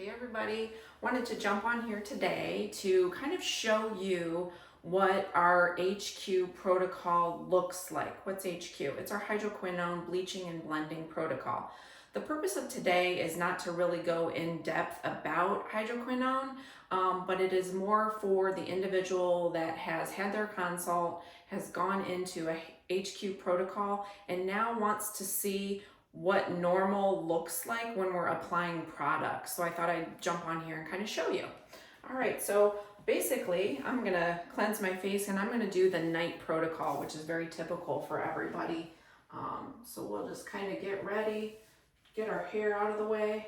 Hey everybody, wanted to jump on here today to kind of show you what our HQ protocol looks like. What's HQ? It's our hydroquinone bleaching and blending protocol. The purpose of today is not to really go in depth about hydroquinone, but it is more for the individual that has had their consult, has gone into a HQ protocol, and now wants to see what normal looks like when we're applying products. So I thought I'd jump on here and kind of show you. All right, so basically I'm gonna cleanse my face and I'm gonna do the night protocol, which is very typical for everybody. So we'll just kind of get ready, get our hair out of the way.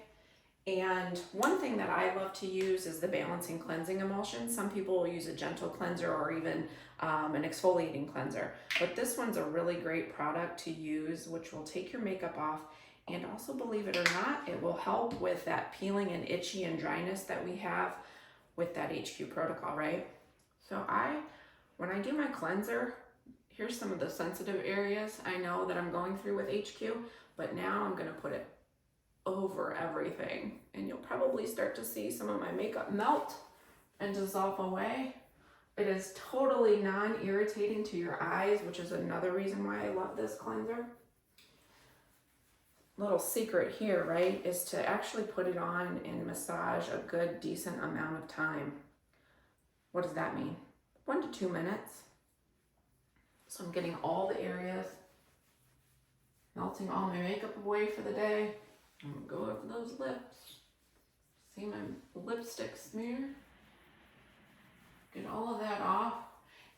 And one thing that I love to use is the balancing cleansing emulsion. Some people will use a gentle cleanser or even an exfoliating cleanser. But this one's a really great product to use, which will take your makeup off. And also, believe it or not, it will help with that peeling and itchy and dryness that we have with that HQ protocol, right? So when I do my cleanser, here's some of the sensitive areas I know that I'm going through with HQ, but now I'm gonna put it over everything, and you'll probably start to see some of my makeup melt and dissolve away. It is totally non-irritating to your eyes, which is another reason why I love this cleanser. Little secret here, right, is to actually put it on and massage a good decent amount of time. What does that mean? 1 to 2 minutes. So I'm getting all the areas, melting all my makeup away for the day. I'm gonna go over those lips. See my lipstick smear? Get all of that off.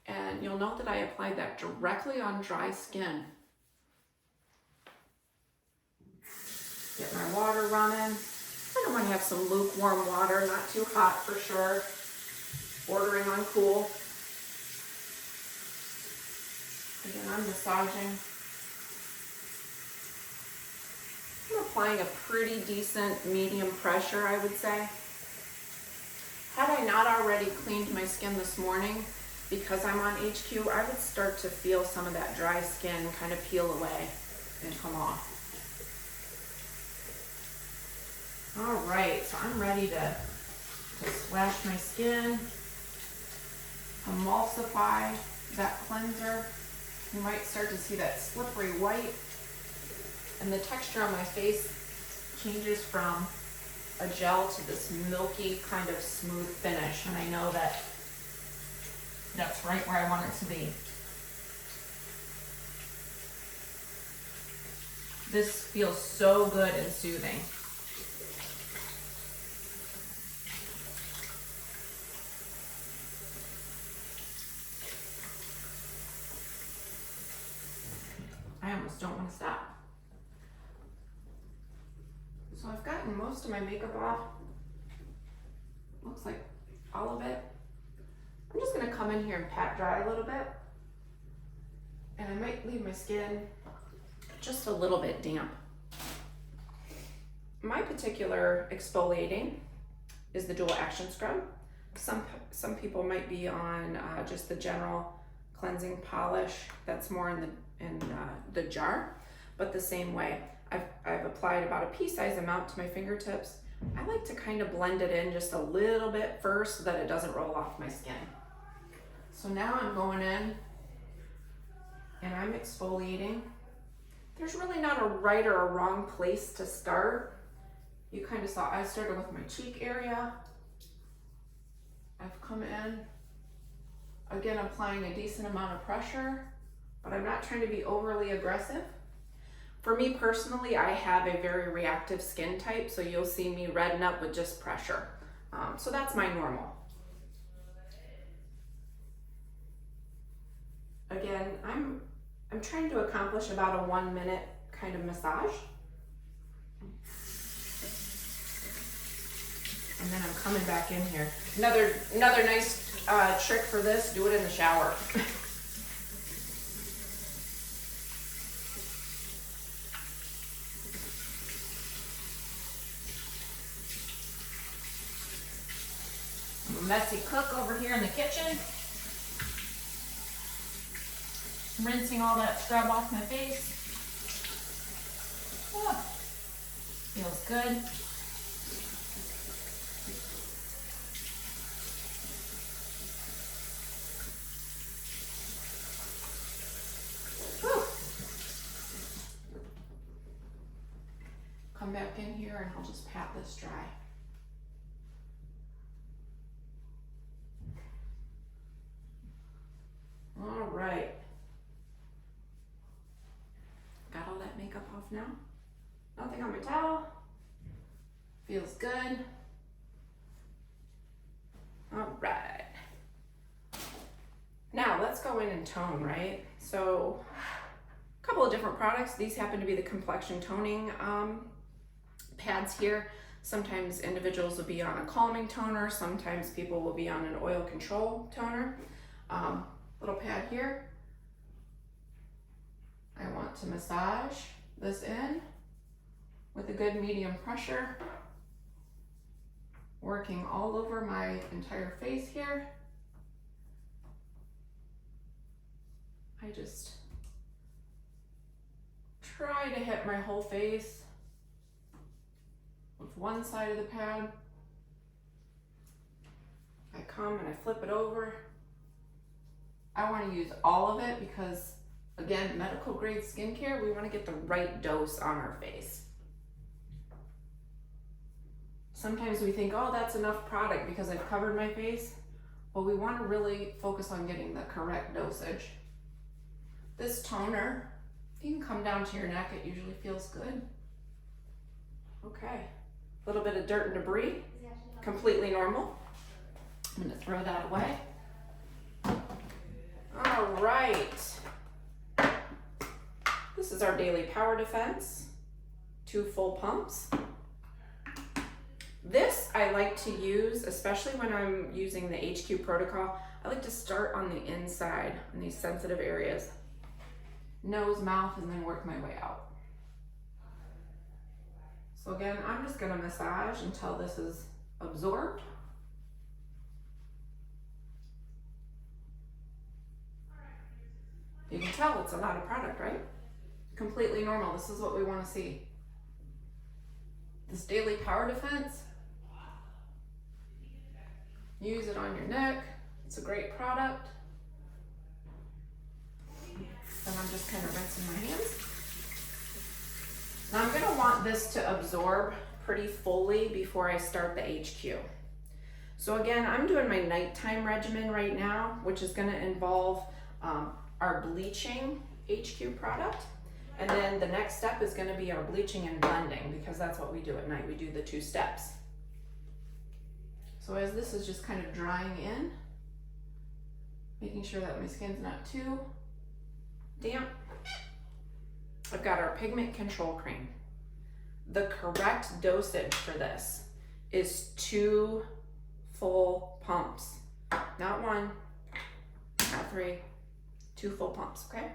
And you'll note that I applied that directly on dry skin. Get my water running. I don't want to have some lukewarm water, not too hot for sure. Bordering on cool. Again, I'm massaging. I'm applying a pretty decent medium pressure, I would say. Had I not already cleaned my skin this morning, because I'm on HQ, I would start to feel some of that dry skin kind of peel away and come off. All right, so I'm ready to splash my skin, emulsify that cleanser. You might start to see that slippery white, and the texture on my face changes from a gel to this milky kind of smooth finish, and I know that that's right where I want it to be. This feels so good and soothing. I almost don't want to stop. So I've gotten most of my makeup off. Looks like all of it. I'm just gonna come in here and pat dry a little bit. And I might leave my skin just a little bit damp. My particular exfoliating is the dual action scrub. Some people might be on just the general cleansing polish that's more in the jar, but the same way. I've applied about a pea-sized amount to my fingertips. I like to kind of blend it in just a little bit first so that it doesn't roll off my skin. So now I'm going in and I'm exfoliating. There's really not a right or a wrong place to start. You kind of saw I started with my cheek area. I've come in, again applying a decent amount of pressure, but I'm not trying to be overly aggressive. For me personally, I have a very reactive skin type, so you'll see me redden up with just pressure. So that's my normal. Again, I'm trying to accomplish about a 1 minute kind of massage. And then I'm coming back in here. Another nice trick for this, do it in the shower. I'm a messy cook over here in the kitchen. Rinsing all that scrub off my face. Oh, feels good. come back in here and I'll just pat this dry. All right. Got all that makeup off now. Nothing on my towel. Feels good. All right. Now let's go in and tone, right? So a couple of different products. These happen to be the complexion toning pads here. Sometimes individuals will be on a calming toner. Sometimes people will be on an oil control toner. Little pad here. I want to massage this in with a good medium pressure, working all over my entire face here. I just try to hit my whole face with one side of the pad. I come and I flip it over. I want to use all of it because, again, medical grade skincare, we want to get the right dose on our face. Sometimes we think, oh, that's enough product because I've covered my face. Well, we want to really focus on getting the correct dosage. This toner, you can come down to your neck. It usually feels good. Okay. A little bit of dirt and debris, completely normal. I'm going to throw that away. All right. This is our daily power defense. 2 full pumps. This I like to use, especially when I'm using the HQ protocol. I like to start on the inside, on these sensitive areas. Nose, mouth, and then work my way out. So again, I'm just gonna massage until this is absorbed. You can tell it's a lot of product, right? Completely normal. This is what we want to see. This daily power defense. Use it on your neck. It's a great product. And I'm just kind of rinsing my hands. Now I'm going to want this to absorb pretty fully before I start the HQ. So again, I'm doing my nighttime regimen right now, which is going to involve our bleaching HQ product. And then the next step is going to be our bleaching and blending, because that's what we do at night. We do the 2 steps. So as this is just kind of drying in, making sure that my skin's not too damp, I've got our pigment control cream. The correct dosage for this is 2 full pumps. Not 1, not 3, 2 full pumps, okay?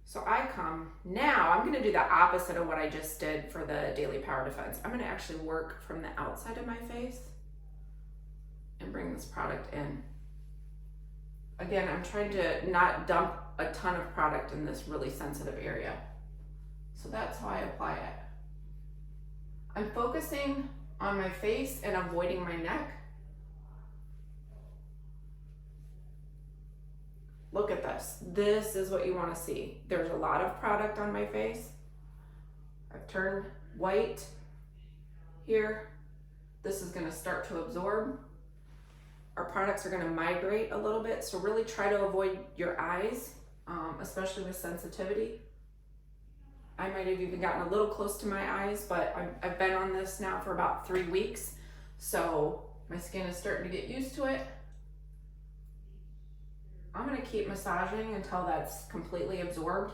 So I come, now I'm gonna do the opposite of what I just did for the daily power defense. I'm gonna actually work from the outside of my face and bring this product in. Again, I'm trying to not dump a ton of product in this really sensitive area. So that's how I apply it. I'm focusing on my face and avoiding my neck. Look at this. This is what you want to see. There's a lot of product on my face. I've turned white here. This is going to start to absorb. Our products are going to migrate a little bit, so really try to avoid your eyes, especially with sensitivity. I might have even gotten a little close to my eyes, but I've been on this now for about 3 weeks, so my skin is starting to get used to it. I'm going to keep massaging until that's completely absorbed.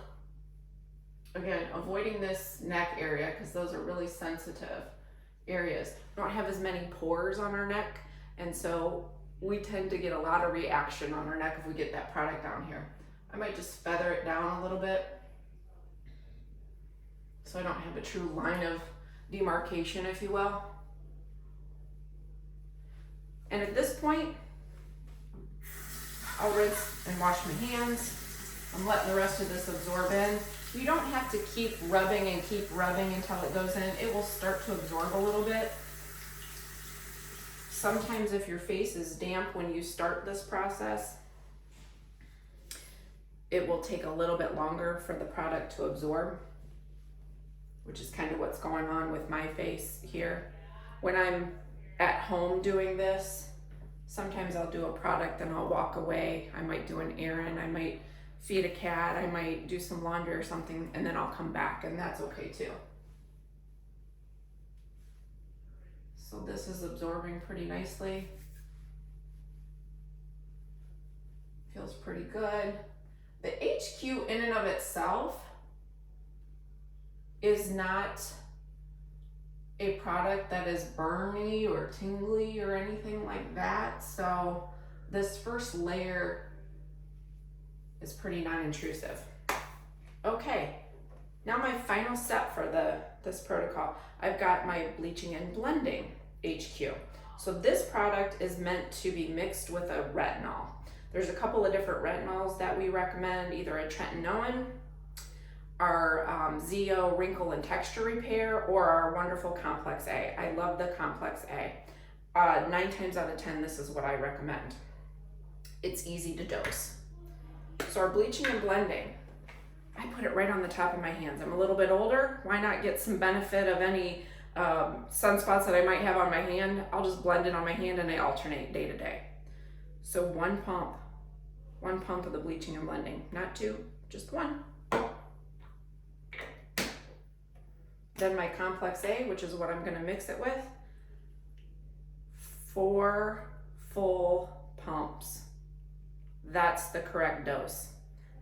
Again, avoiding this neck area because those are really sensitive areas. We don't have as many pores on our neck, and so we tend to get a lot of reaction on our neck if we get that product down here. I might just feather it down a little bit so I don't have a true line of demarcation, if you will. And at this point, I'll rinse and wash my hands. I'm letting the rest of this absorb in. You don't have to keep rubbing until it goes in. It will start to absorb a little bit. Sometimes if your face is damp when you start this process, it will take a little bit longer for the product to absorb. which is kind of what's going on with my face here. When I'm at home doing this, sometimes I'll do a product and I'll walk away. I might do an errand, I might feed a cat, I might do some laundry or something, and then I'll come back, and that's okay too. So this is absorbing pretty nicely. Feels pretty good. The HQ in and of itself is not a product that is burny or tingly or anything like that. So this first layer is pretty non-intrusive. Okay, now my final step for this protocol. I've got my bleaching and blending HQ. So this product is meant to be mixed with a retinol. There's a couple of different retinols that we recommend, either a tretinoin, our ZO wrinkle and texture repair, or our wonderful complex A. I love the complex A. 9 times out of 10, this is what I recommend. It's easy to dose. So our bleaching and blending, I put it right on the top of my hands. I'm a little bit older. Why not get some benefit of any sunspots that I might have on my hand? I'll just blend it on my hand and I alternate day to day. So one pump of the bleaching and blending, not 2, just 1. Then my complex A, which is what I'm gonna mix it with, 4 full pumps. That's the correct dose.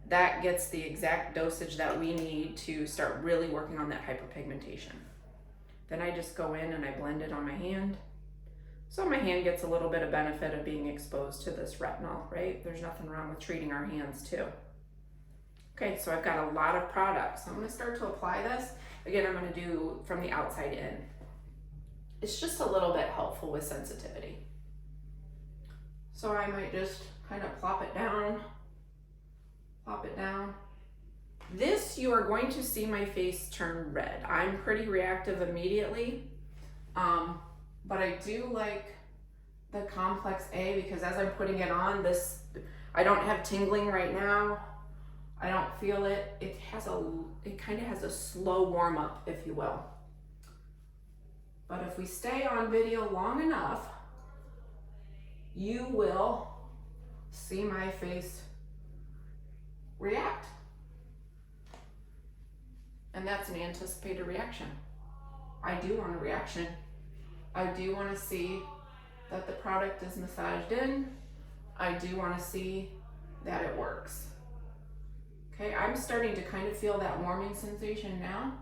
That gets the exact dosage that we need to start really working on that hyperpigmentation. Then I just go in and I blend it on my hand. So my hand gets a little bit of benefit of being exposed to this retinol, right? There's nothing wrong with treating our hands too. Okay, so I've got a lot of products. So I'm gonna start to apply this. Again, I'm gonna do from the outside in. It's just a little bit helpful with sensitivity. So I might just kind of plop it down. This, you are going to see my face turn red. I'm pretty reactive immediately, but I do like the complex A because as I'm putting it on, I don't have tingling right now. I don't feel it. It kind of has a slow warm up, if you will. But if we stay on video long enough, you will see my face react. And that's an anticipated reaction. I do want a reaction. I do want to see that the product is massaged in. I do want to see that it works. Okay, I'm starting to kind of feel that warming sensation now.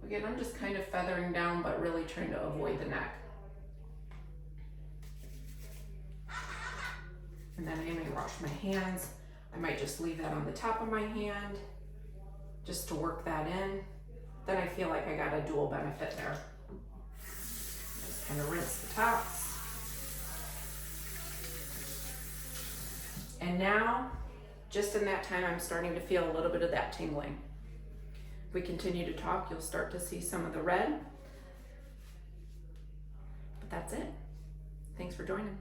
Again, I'm just kind of feathering down, but really trying to avoid the neck. And then I may wash my hands. I might just leave that on the top of my hand just to work that in. Then I feel like I got a dual benefit there. Just kind of rinse the tops. And now, just in that time, I'm starting to feel a little bit of that tingling. If we continue to talk, you'll start to see some of the red. But that's it. Thanks for joining.